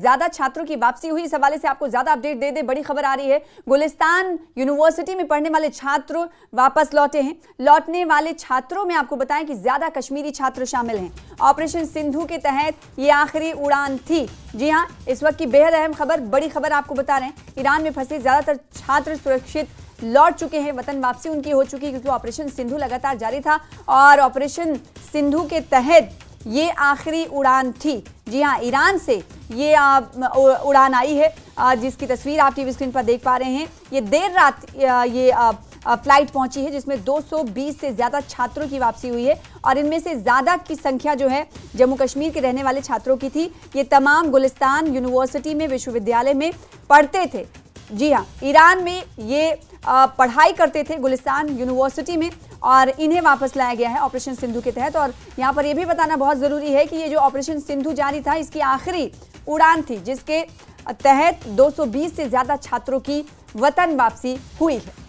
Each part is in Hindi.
ज्यादा छात्रों की वापसी हुई। इस हवाले से आपको ज्यादा अपडेट दे दे, बड़ी खबर आ रही है। गुलिस्तान यूनिवर्सिटी में पढ़ने वाले छात्र वापस लौटे हैं। लौटने वाले छात्रों में आपको बताएं कि ज्यादा कश्मीरी छात्र शामिल हैं। ऑपरेशन सिंधु के तहत ये आखिरी उड़ान थी। जी हां, इस वक्त की बेहद अहम खबर, बड़ी खबर आपको बता रहे हैं। ईरान में फंसे ज्यादातर छात्र सुरक्षित लौट चुके हैं। वतन वापसी उनकी हो चुकी, क्योंकि ऑपरेशन सिंधु लगातार जारी था और ऑपरेशन सिंधु के तहत ये आखिरी उड़ान थी। जी हां, ईरान से ये उड़ान आई है, जिसकी तस्वीर आप टीवी स्क्रीन पर देख पा रहे हैं। ये देर रात ये फ्लाइट पहुंची है, जिसमें 220 से ज्यादा छात्रों की वापसी हुई है और इनमें से ज्यादा की संख्या जो है जम्मू कश्मीर के रहने वाले छात्रों की थी। ये तमाम गुलिस्तान यूनिवर्सिटी में, विश्वविद्यालय में पढ़ते थे। जी हाँ, ईरान में ये पढ़ाई करते थे गुलिस्तान यूनिवर्सिटी में और इन्हें वापस लाया गया है ऑपरेशन सिंधु के तहत। और यहाँ पर यह भी बताना बहुत ज़रूरी है कि ये जो ऑपरेशन सिंधु जारी था, इसकी आखिरी उड़ान थी, जिसके तहत 220 से ज़्यादा छात्रों की वतन वापसी हुई है।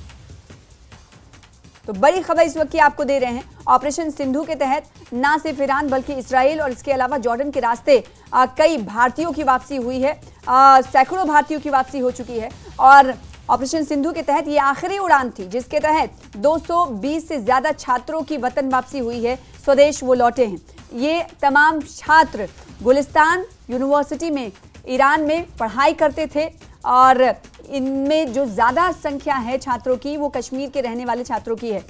तो बड़ी खबर इस वक्त की आपको दे रहे हैं। ऑपरेशन सिंधु के तहत ना सिर्फ ईरान बल्कि इसराइल और इसके अलावा जॉर्डन के रास्ते कई भारतीयों की वापसी हुई है। सैकड़ों भारतीयों की वापसी हो चुकी है और ऑपरेशन सिंधु के तहत ये आखिरी उड़ान थी, जिसके तहत 220 से ज्यादा छात्रों की वतन वापसी हुई है। स्वदेश वो लौटे हैं। ये तमाम छात्र गुलिस्तान यूनिवर्सिटी में ईरान में पढ़ाई करते थे और इनमें जो ज्यादा संख्या है छात्रों की, वो कश्मीर के रहने वाले छात्रों की है।